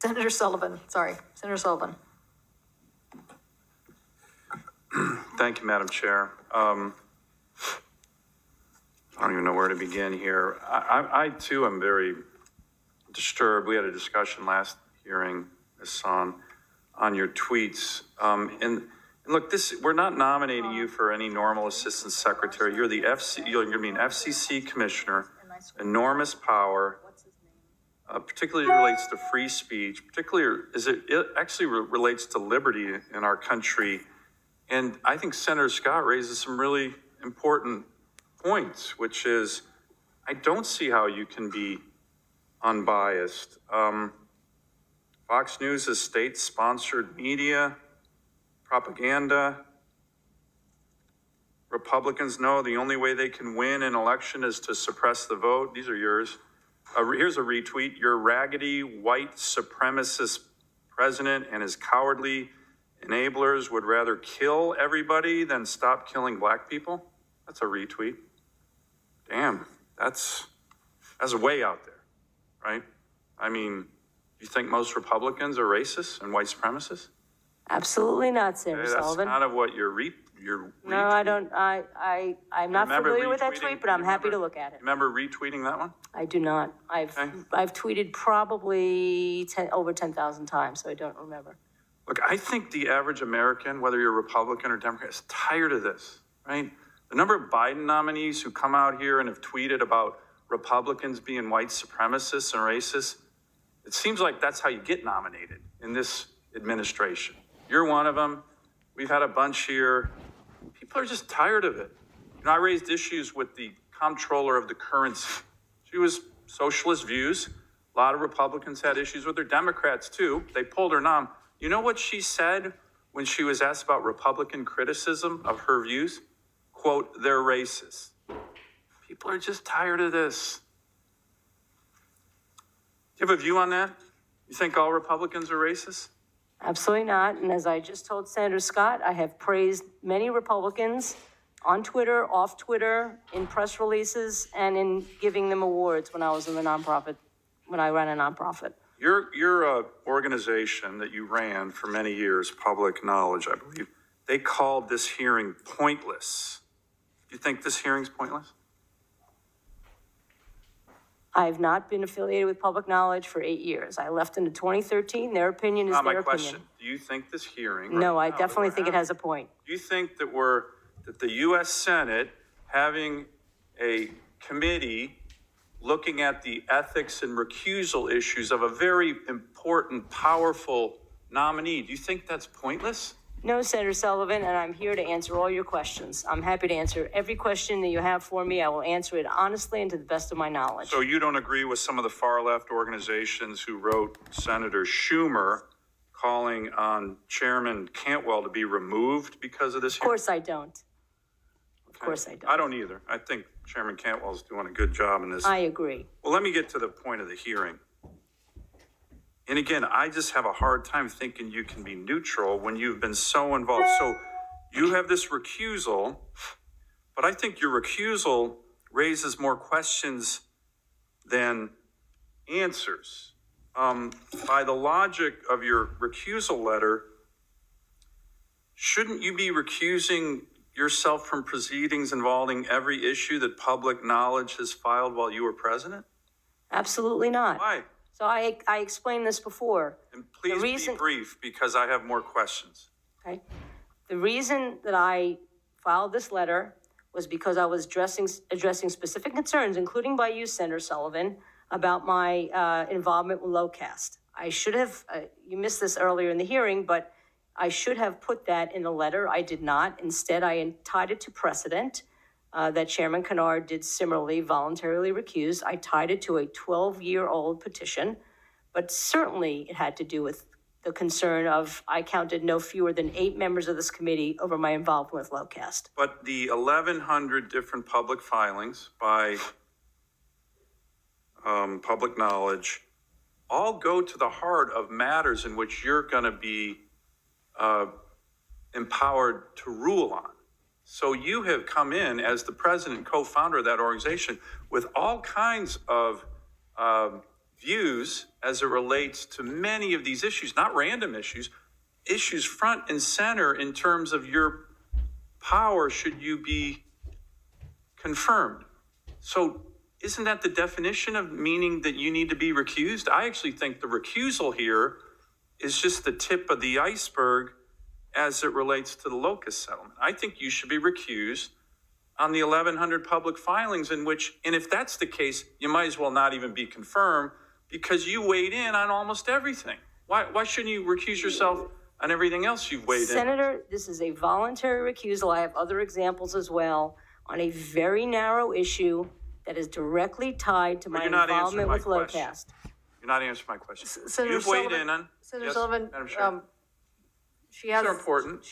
Senator Sullivan, sorry, Senator Sullivan. Thank you, Madam Chair. I don't even know where to begin here. I too am very disturbed. We had a discussion last hearing, Ms. Sohn, on your tweets. And look, we're not nominating you for any normal assistant secretary. You're the FCC commissioner, enormous power, particularly relates to free speech, particularly it actually relates to liberty in our country. And I think Senator Scott raises some really important points, which is, I don't see how you can be unbiased. Fox News is state-sponsored media, propaganda. Republicans know the only way they can win an election is to suppress the vote. These are yours. Here's a retweet. Your raggedy white supremacist president and his cowardly enablers would rather kill everybody than stop killing black people. That's a retweet. Damn, that's way out there, right? I mean, you think most Republicans are racist and white supremacists? Absolutely not, Senator Sullivan. That's kind of what you're No, I don't. I'm not familiar with that tweet, but I'm happy to look at it. Remember retweeting that one? I do not. I've tweeted probably over 10,000 times, so I don't remember. Look, I think the average American, whether you're Republican or Democrat, is tired of this, right? The number of Biden nominees who come out here and have tweeted about Republicans being white supremacists and racists, it seems like that's how you get nominated in this administration. You're one of them. We've had a bunch here. People are just tired of it. You know, I raised issues with the comptroller of the currency. She was socialist views. A lot of Republicans had issues with her. Democrats too. They pulled her nom. You know what she said when she was asked about Republican criticism of her views? Quote, they're racist. People are just tired of this. Do you have a view on that? You think all Republicans are racist? Absolutely not. And as I just told Senator Scott, I have praised many Republicans on Twitter, off Twitter, in press releases, and in giving them awards when I was in the nonprofit, when I ran a nonprofit. Your organization that you ran for many years, Public Knowledge, I believe, they called this hearing pointless. Do you think this hearing's pointless? I've not been affiliated with Public Knowledge for 8 years. I left in 2013. Their opinion is their opinion. My question, do you think this hearing... No, I definitely think it has a point. Do you think that the U.S. Senate having a committee looking at the ethics and recusal issues of a very important, powerful nominee, do you think that's pointless? No, Senator Sullivan, and I'm here to answer all your questions. I'm happy to answer every question that you have for me. I will answer it honestly and to the best of my knowledge. So you don't agree with some of the far-left organizations who wrote Senator Schumer calling on Chairman Cantwell to be removed because of this hearing? Of course I don't. Of course I don't. I don't either. I think Chairman Cantwell's doing a good job in this. I agree. Well, let me get to the point of the hearing. And again, I just have a hard time thinking you can be neutral when you've been so involved. So you have this recusal, but I think your recusal raises more questions than answers. By the logic of your recusal letter, shouldn't you be recusing yourself from proceedings involving every issue that Public Knowledge has filed while you were president? Absolutely not. Why? So I explained this before. And please be brief, because I have more questions. Okay. The reason that I filed this letter was because I was addressing specific concerns, including by you, Senator Sullivan, about my involvement with low caste. I should have, you missed this earlier in the hearing, but I should have put that in the letter. I did not. Instead, I tied it to precedent. That Chairman Kennard did similarly voluntarily recuse. I tied it to a 12-year-old petition, but certainly it had to do with the concern of, I counted no fewer than 8 members of this committee over my involvement with low caste. But the 1,100 different public filings by Public Knowledge all go to the heart of matters in which you're going to be empowered to rule on. So you have come in as the president and co-founder of that organization with all kinds of views as it relates to many of these issues, not random issues, issues front and center in terms of your power should you be confirmed. So isn't that the definition of meaning that you need to be recused? I actually think the recusal here is just the tip of the iceberg as it relates to the locust settlement. I think you should be recused on the 1,100 public filings in which, and if that's the case, you might as well not even be confirmed because you weighed in on almost everything. Why shouldn't you recuse yourself on everything else you've weighed in? Senator, this is a voluntary recusal. I have other examples as well on a very narrow issue that is directly tied to my involvement with Locust. You're not answering my question. Senator You've weighed Sullivan, in on. Senator Yes, Sullivan, Madam Chair. she has. These are important.